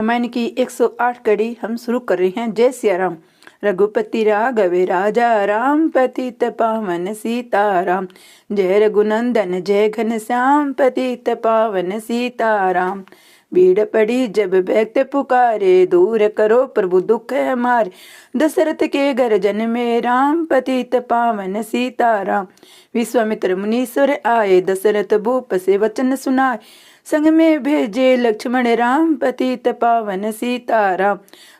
रामायण की 108 कड़ी हम शुरू कर रहे हैं। जय सिया राम। रघुपति राघव राजा राम, पतित पावन सीताराम। जय रघुनंदन जय घनश्याम, पतित पावन सीताराम। भीड़ पड़ी जब भक्त पुकारे, दूर करो प्रभु दुख हमारे। दशरथ के घर जन में राम, पतित पावन सीताराम। विश्वामित्र मुनीश्वर आए, दशरथ भूप से वचन सुनाए। संग में भेजे लक्ष्मण राम, पतित पावन सीताराम।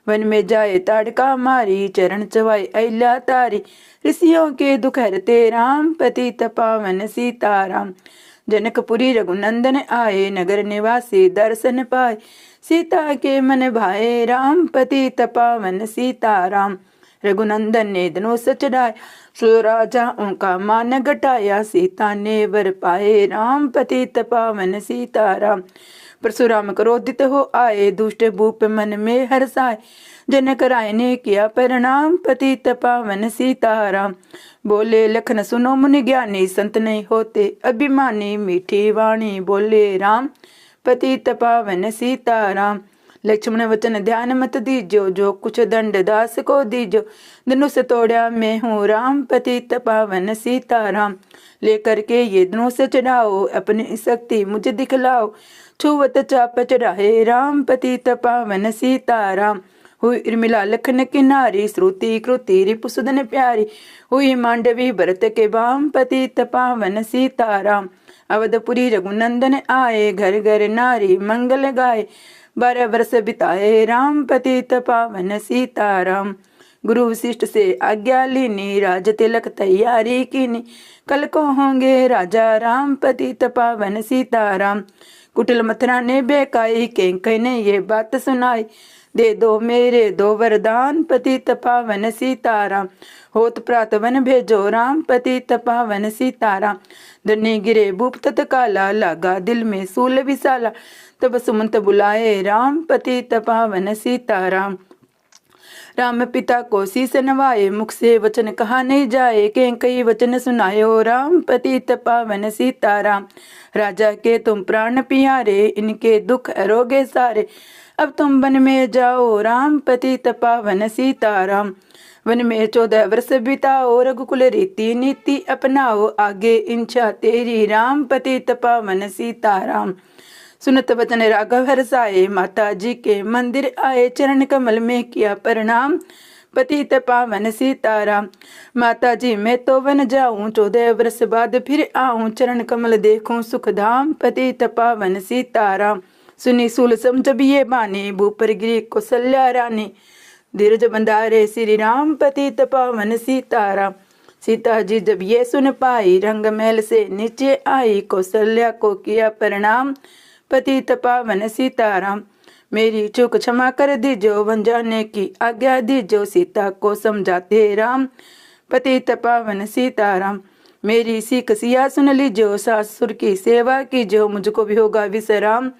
वन में जाए ताड़का मारी, चरण चवाए अहिल्या तारी। ऋषियों के दुख हरते राम, पतित पावन सीताराम। जनकपुरी रघुनंदन आए, नगर निवासी दर्शन पाए। सीता के मन भाए राम, पतित पावन सीताराम। रघुनंदन ने धनुष चढ़ाया, सो राजा उनका मान घटाया। सीता ने वर पाए राम, पतित पावन सीताराम। परशुराम क्रोधित हो आए, दुष्ट भूप मन में हर्षाए। जनक राय ने किया प्रणाम, पतित पावन सीताराम। बोले लखन सुनो मुनि ज्ञानी, संत नहीं होते अभिमानी। मीठी वाणी बोले राम, पतित पावन सीताराम। लक्ष्मण वचन ध्यान मत दीजो, जो कुछ दंड दास को दीजो। धनुष तोड़ा मैं हूँ राम, पतित पावन सीताराम। लेकर के ये धनुष चढ़ाओ, अपनी शक्ति मुझे दिखलाओ। छुवत चाप चढ़ाए राम, पतित पावन सीताराम। हुई उर्मिला लखन की नारी, श्रुति कृति रिपुसुदन प्यारी। हुई मांडवी भरत के बाम, पतित पावन सीताराम। अवधपुरी रघुनंदन आए, घर घर नारी मंगल गाए। 12 वर्ष बिताए राम, पतित पावन सीताराम। गुरु वशिष्ठ से आज्ञा लीनी, राज तिलक तैयारी कीनी। कल को होंगे राजा राम, पतित पावन सीताराम। कुटिल मथुरा ने बेकाई, केकई ने ये बात सुनाई। दे दो मेरे 2 वरदान, पतित पावन सीताराम। होत प्रात वन भेजो राम, पतित पावन सीताराम। धरनी गिरे भूप तत्काला, लागा दिल में सूल विशाला। तब सुमंत बुलाए राम, पतित पावन सीताराम। राम पिता को शीस नवाए, मुख से वचन कहा नहीं जाए। कई वचन सुनायो राम, पतित पावन सीताराम। राजा के तुम प्राण प्यारे, इनके दुख हरोगे सारे। अब तुम वन में जाओ राम, पतित पावन सीताराम। वन में 14 वर्ष बिताओ, रघुकुल रीति नीति अपनाओ। आगे इच्छा तेरी राम, पतित पावन सीताराम। सुनत वचन राघव हर्षाए, माता जी के मंदिर आए। चरण कमल में किया प्रणाम, पतित पावन सीताराम। माता जी मैं तो वन जाऊं, 14 वर्ष बाद फिर आऊं। चरण कमल देखूं सुखधाम, पतित पावन सीताराम। सुनी सूल समझ ये बानी, भूपर गिरी कौशल्या रानी। धीरज बंधारे श्री राम, पतित पावन सीताराम। सीता जी जब ये सुन पाई, रंग महल से नीचे आई। कौशल्या को किया प्रणाम, पतित पावन सीताराम। मेरी चूक क्षमा कर दीजो, वन जाने की आज्ञा दीजो। सीता को समझाते राम, पतित पावन सीताराम। मेरी सीख सिया सुन लीजो, सासुर की सेवा कीजो। मुझको भी होगा विश्राम,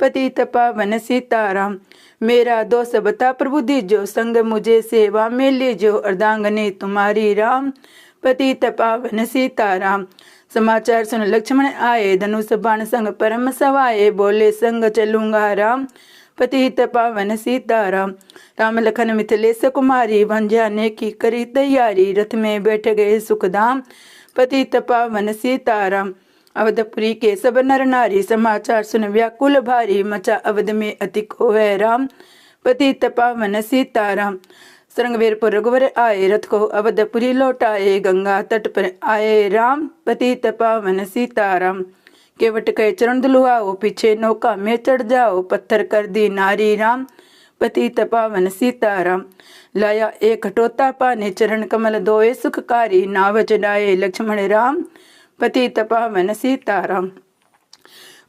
पतित पावन सीताराम। मेरा दोष बता प्रभु दीजो, संग मुझे सेवा में लीजो। अर्धांगनी तुम्हारी राम, पतित पावन सीताराम। समाचार सुन लक्ष्मण आए, धनुष बाण संग परम सवाए। बोले संग चलूंगा राम, पतित पावन सीताराम। राम लखन मिथिलेश कुमारी, वन जाने की करी तैयारी। रथ में बैठ गए सुखधाम, पतित पावन सीताराम। अवधपुरी के सब नर नारी, समाचार सुन व्याकुल भारी। मचा अवध में अति है राम, पतित पावन सीताराम। सरंगवीर पर रघुवर आए, रथ को अवधपुरी लौटाए। गंगा तट पर आए राम, पतित पावन सीताराम। केवट के चरण धुलवाओ, पीछे नौका में चढ़ जाओ। पत्थर कर दी नारी राम, पतित पावन सीताराम। लाया एक हटोता पानी, चरण कमल धोए सुखकारी। नाव चढ़ाए लक्ष्मण राम, पतित पावन सीताराम।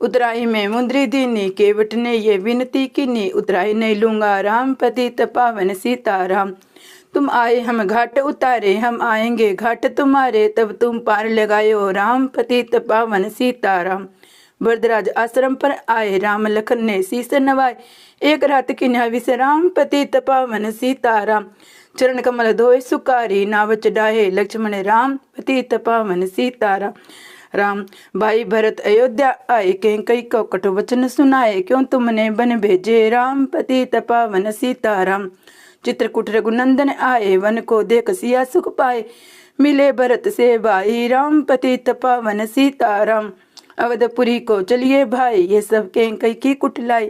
उतराई में मुंद्री दीनी, केवट ने ये विनती कीनी। उतराई नहीं लूंगा राम, पतित पावन सीताराम। तुम आए हम घाट उतारे, हम आएंगे घाट तुम्हारे। तब तुम पार लगायो राम, पतित पावन सीताराम। वरदराज आश्रम पर आए, राम लखन ने शीस नवाए। एक रात की न विश्राम, पतित पावन सीताराम। चरण कमल धोए सुकारी, नाव चढ़ाए लक्ष्मण राम, पतित पावन सीताराम। राम भाई भरत अयोध्या आए, कई को कटु वचन सुनाए, क्यों तुमने बन भेजे राम पतित पावन सीताराम। चित्रकूट रघुनंदन आए, वन को देख सिया सुख पाए, मिले भरत से भाई राम पतित पावन सीताराम। अवधपुरी को चलिए भाई, ये सब कई की कुटलाई,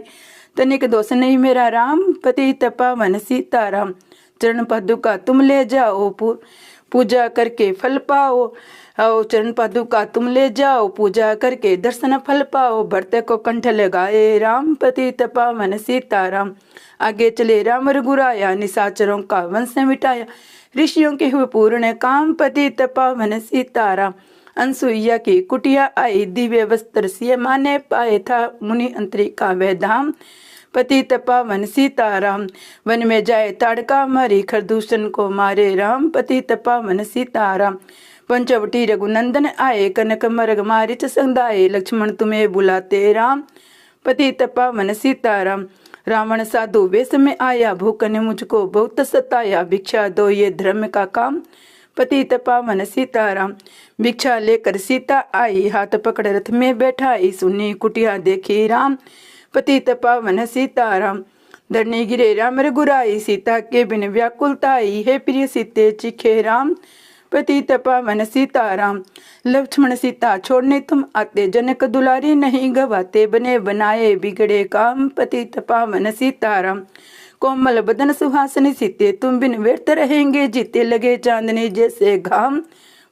तनिक दोष नहीं मेरा राम पतित पावन सीताराम। चरण पादुका तुम ले जाओ, पूजा करके फल पाओ, आओ चरण पादुका तुम ले जाओ, पूजा करके दर्शन फल पाओ। भरत को कंठ लगाए राम पतित पावन सीताराम। आगे चले राम रघुराया, निशाचरों का वंश मिटाया, ऋषियों के हुए पूर्ण काम पतित पावन सीताराम। अनसुईया की कुटिया आई, दिव्य वस्त्र सिय माने पाए, था मुनि अंतरिका वह धाम पतित पावन सीताराम। वन में जाए ताड़का मारी, खरदूषण को मारे राम पतित पावन सीताराम। पंचवटी रघुनंदन आए, कनक मरग मारिच संदाए, लक्ष्मण तुम्हें बुलाते राम पतित पावन सीताराम। रावण साधु वेश में आया, भूख ने मुझको बहुत सताया, भिक्षा दो ये धर्म का काम पतित पावन सीताराम। भिक्षा लेकर सीता आई, हाथ पकड़ रथ में बैठाई, सुनी कुटिया देखी राम पतित पावन सीताराम। धरनी गिरे राम रघुराई, सीता के बिन व्याकुलताई, हे प्रिय सीते चिखे राम पतित पावन सीताराम। लक्ष्मण सीता छोड़ने तुम आते, जनक दुलारी नहीं गवाते, बने बनाए बिगड़े काम पतित पावन सीताराम। कोमल बदन सुहासनी सीते, तुम बिन व्यर्थ रहेंगे जीते, लगे चांदनी जैसे घाम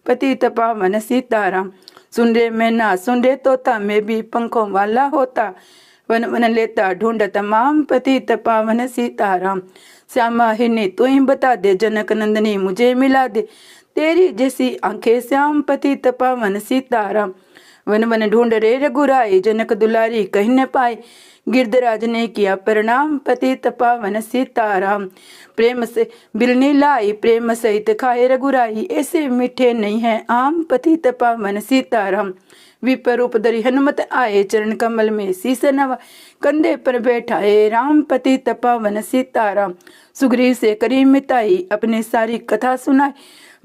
पतित पावन सीताराम। सुन रे मैं ना सुन रे तोता, मैं भी पंखों वाला होता, वन वन लेता ढूंढ तमाम पतित पावन सीताराम। श्यामा हिनी तू ही बता दे, जनक नंदनी मुझे मिला दे, तेरी जैसी आंखें श्याम पतित पावन सीताराम। वन वन ढूंढ रे रघुराई, जनक दुलारी कहीं न पाए, गिरधराज ने किया प्रणाम पतित पावन सीताराम। प्रेम से बिलनी लाई, प्रेम सहित खाए रघुराई, ऐसे मीठे नहीं है आम पतित पावन सीताराम। विपर रूप धरि हनुमत आए, चरण कमल में शीस नवा, कंधे पर बैठाए राम पतित पावन सीताराम। सुग्रीव से करी मिताई, अपने सारी कथा सुनाई,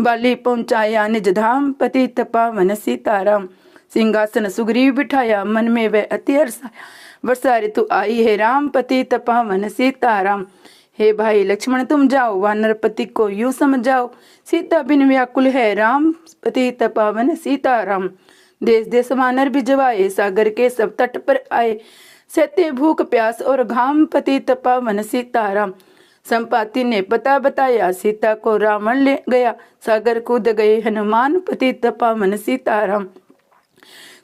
बाली पहुंचाया निज धाम पतित पावन सीताराम। सिंहासन सुग्रीव बिठाया, मन में वह अति हर्षाया, वर्षा ऋतु आई है राम पतित पावन सीताराम। हे भाई लक्ष्मण तुम जाओ, वानर पति को यूं समझाओ, सीता बिन व्याकुल है राम पतित पावन सीताराम। देश देश वानर भिजवाए, सागर के सब तट पर आए, सहते भूख प्यास और घाम पतित पावन सीताराम। संपाति ने पता बताया, सीता को रावण ले गया, सागर कूद गए हनुमान पतित पावन सीताराम।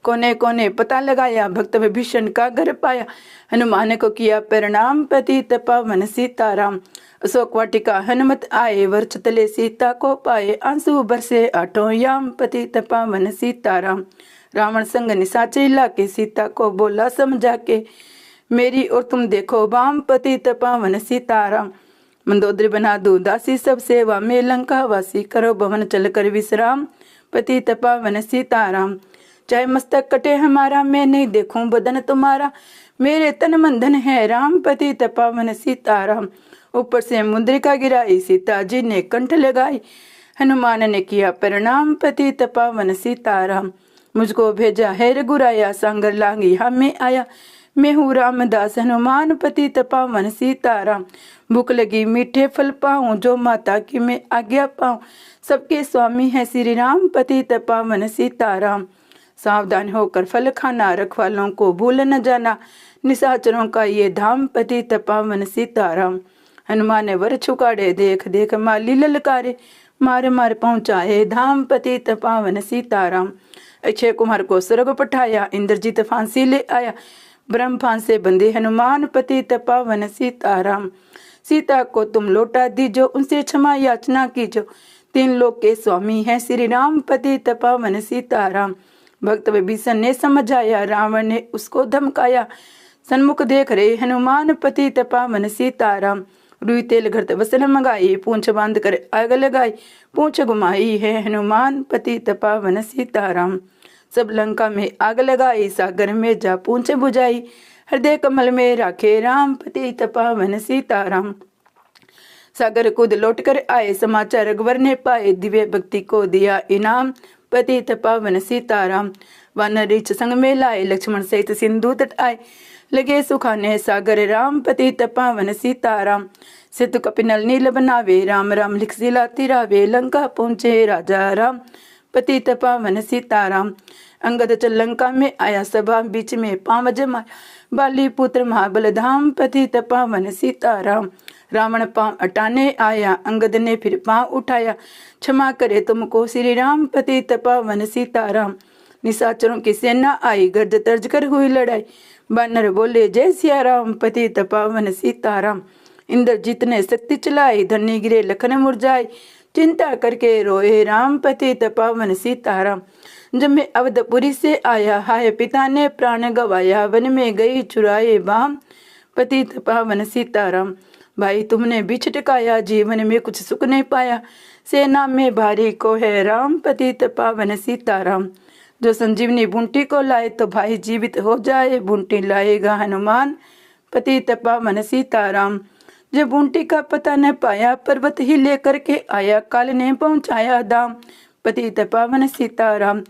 कोने कोने पता लगाया, भक्त विभीषण का घर पाया, हनुमान को किया प्रणाम पतित पावन सीताराम। अशोक वाटिका हनुमत आए, वृक्ष तले सीता को पाए, आंसू बरसे आठों याम पतित पावन सीताराम। रावण संग निशाचर लाके, सीता को बोला समझा के, मेरी और तुम देखो बाम पतित पावन सीताराम। मंदोदरी बना दूं दासी सब सेवा में, लंका वासी करो भवन चल कर विश्राम पतित पावन सीताराम। चाहे मस्तक कटे हमारा, मैं नहीं देखूं बदन तुम्हारा, मेरे तन मंदन है राम पतित पावन सीताराम। ऊपर से मुद्रिका गिराई, सीता जी ने कंठ लगाई, हनुमान ने किया प्रणाम पतित पावन सीताराम। मुझको भेजा है रघुराया, सांगर लांगी हमें आया, मैं हूँ रामदास हनुमान पतित पावन सीताराम। भूख लगी मीठे फल पाऊं, जो माता की मैं आज्ञा पाऊं, सबके स्वामी है श्री राम पतित पावन सीताराम। सावधान होकर फल खाना, रखवालों को भूल न जाना, निशाचरों का ये धाम पतित पावन सीताराम। हनुमान ने वर छुकाड़े, देख देख माली ललकारे, मार मार पहुंचाए धाम पतित पावन सीताराम। अक्षय कुमार को स्वर्ग पठाया, इंद्रजीत फांसी ले आया, ब्रह्म फांसे बंदे हनुमान पतित पावन सीताराम। सीता को तुम लौटा दीजो, उनसे क्षमा याचना कीजो, तीन लोक के स्वामी है श्री राम पतित पावन सीताराम। भक्त विभीषण ने समझाया, रावण ने उसको धमकाया, सन्मुख देख रहे हनुमान पतित पावन सीताराम। रुई तेल घृत वसन मंगाई, पूंछ बांध कर आग लगाई, पूंछ घुमाई है हनुमान पतित पावन सीताराम। सब लंका में आग लगाई, सागर में जा पूंछ बुझाई, हृदय कमल में राखे राम पतित पावन सीताराम। सागर कूद लौट कर आए, समाचार रघुवर ने पाए, दिव्य भक्ति को दिया इनाम पतित पावन सीताराम। वानर रीछ संग में लाए, लक्ष्मण सहित सिंधु तट आए, लगे सुखाने सागर राम। पतित पावन सीताराम। सेतु कपिनल नील बनावे, राम राम लिख शिला तिरावे, लंका पहुँचे राजा राम। पतित पावन सीताराम। अंगद चल लंका में आया, सभा बीच में पांव जमाया, बाली पुत्र महाबल धाम। पतित पावन सीताराम। रावण पांव हटाने आया, अंगद ने फिर पांव उठाया, क्षमा करे तुमको श्री राम। पतित पावन सीताराम। निशाचरों की सेना आई, गर्ज तर्ज कर हुई लड़ाई, बानर बोले जय सिया राम। पतित पावन सीताराम। इंद्रजीत ने शक्ति चलाई, धनी गिरे लखन मुरझाई, चिंता करके रोए राम। पतित पावन सीताराम। जब मैं अवधपुरी से आया, हाय पिता ने प्राण गवाया, वन में गई चुराए बाम। पतित पावन सीताराम। भाई तुमने बिछ टकाया, जीवन में कुछ सुख नहीं पाया, सेना में भारी को है राम। पतित पावन सीताराम। जो संजीवनी बूंटी को लाए, तो भाई जीवित हो जाए, बूंटी लाएगा हनुमान। पतित पावन सीताराम। जब बूंटी का पता न पाया, पर्वत ही लेकर के आया, काल ने पहुंचाया धाम। पतित पावन सीताराम।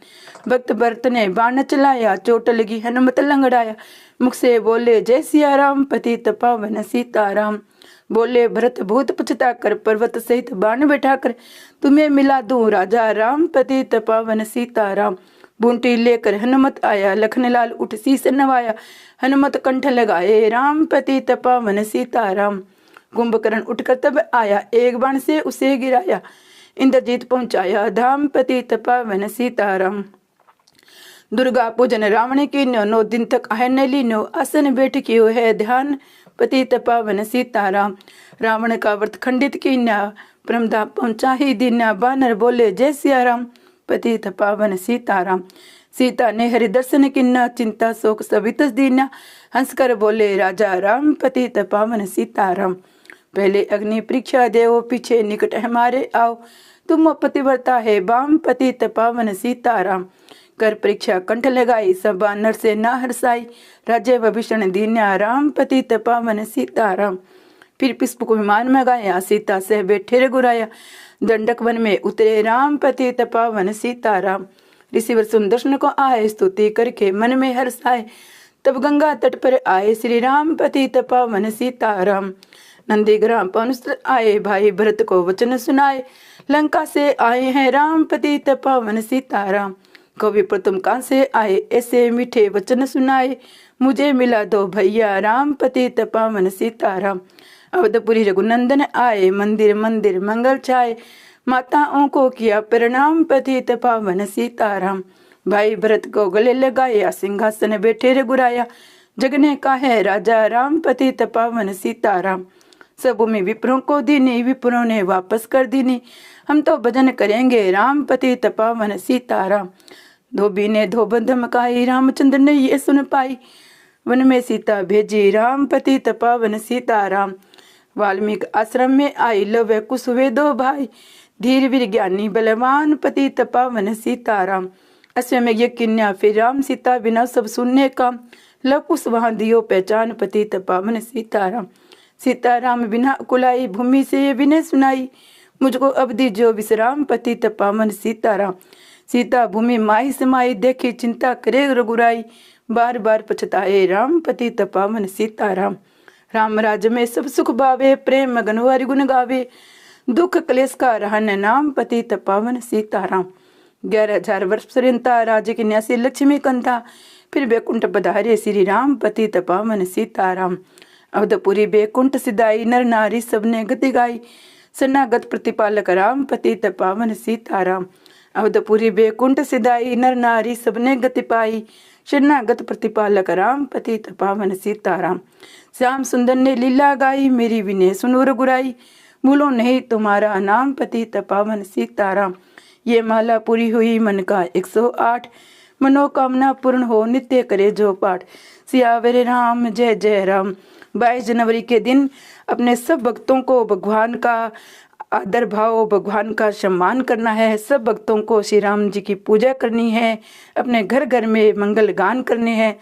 भक्त भरत ने बाण चलाया, चोट लगी हनुमत लंगड़ाया, मुख से बोले जय सिया राम। पतित पावन सीताराम। बोले भरत भूत पछता कर, पर्वत सहित बाण बैठा कर, तुम्हें मिला दूं राजा राम। पतित पावन सीताराम। बूंटी लेकर हनुमत आया, लखन लाल उठ शीस नवाया, हनुमत कंठ लगाए राम। पतित पावन सीताराम। कुंभकर्ण उठकर तब आया, एक बाण से उसे गिराया, इंद्रजीत पहुंचाया धाम। पतित पावन सीताराम। दुर्गा पूजन रावण की नो 9 दिन तक आय न लीनो, आसन बैठ कियो है ध्यान। पतित पावन सीताराम। रावण का व्रत खंडित कीन्या, प्रमदा पहुंचा ही दीन्या, बानर बोले जय सिया राम। पतित पावन सीताराम। सीता ने हरि दर्शन किन्ना, चिंता शोक सभी तज दीन्या, हंसकर बोले राजा राम। पतित पावन सीताराम। पहले अग्नि परीक्षा देव, पीछे निकट हमारे आओ, तुम पतिव्रता है बाम। पतित पावन सीताराम। कर परीक्षा कंठ लगाई, सब बानर से ना हरसाई, राज्य विभीषण दीन्या राम। पतित पावन सीताराम। फिर पुष्प को विमान में गाया, सीता से बैठे रघुराया, दंडक वन में उतरे राम। पतित पावन सीताराम। ऋषिवर सुंदर्शन को आए, स्तुति करके मन में हर्षाए, तब गंगा तट पर आए श्री राम। पतित पावन सीताराम। नंदीग्राम पहुंच आए, भाई भरत को वचन सुनाए, लंका से आए हैं राम। पतित पावन सीताराम। कवि प्रथम कहाँ से आए, ऐसे मीठे वचन सुनाए, मुझे मिला दो भैया राम। पतित पावन सीताराम। अवधपुरी रघुनंदन आए, मंदिर मंदिर मंगल छाए, माताओं को किया प्रणाम। पतित पावन सीताराम। भाई भरत को गले लगाया, सिंहासन बैठे रघुराया, जगने का है राजा राम। पतित पावन सीताराम। सब में विप्रों को दीनी, विप्रों ने वापस कर दीनी, हम तो भजन करेंगे राम। पतित पावन सीताराम। धोबी ने धोबन धमकाई, रामचंद्र ने ये सुन पाई, वन में सीता भेजी राम। पतित पावन सीताराम। वाल्मीकि आश्रम में आई, लव कुश वे 2 भाई, धीर वीर ज्ञानी बलवान। पतित पावन सीताराम। अश्वमेघ यज्ञ फिर राम, सीता बिना सब सुनने का, लव कुश वहां दियो पहचान। पतित पावन सीताराम। सीताराम बिना कुलाई, भूमि से ये विनय सुनाई, मुझको अब दीजो विश्राम। पतित पावन सीताराम। सीता भूमि माही समाई, देखी चिंता करे रघुराई, बार बार पछताए राम। पतित पावन सीताराम। राम राज में सब सुख भावे, प्रेम मगन हरि गुण गावे, दुख क्लेश का रहन नाम। पतित पावन सीताराम। 11,000 वर्ष पर्यंता राज्य की न्यासी लक्ष्मी कंधा, फिर बैकुंठ पधारे श्री राम। पतित पावन सीताराम। अवधपुरी बैकुंठ सिदाई, नर नारी सबने गति गाई, शरणागत प्रतिपालक राम। पतित पावन सीताराम। अवधपुरी बैकुंठ सिदाई, नर नारी सबने गति पाई, शरणागत प्रतिपालक राम। पतित पावन सीताराम। श्याम सुंदर ने लीला गाई, मेरी विनय सुनो रघुराई, भूलो नहीं तुम्हारा नाम। पतित पावन सीताराम। ये माला पूरी हुई मन का 108, मनोकामना पूर्ण हो नित्य करे जो पाठ। सियावर राम जय जय राम। 22 जनवरी के दिन अपने सब भक्तों को भगवान का आदर भाव, भगवान का सम्मान करना है। सब भक्तों को श्री राम जी की पूजा करनी है, अपने घर घर में मंगल गान करने हैं।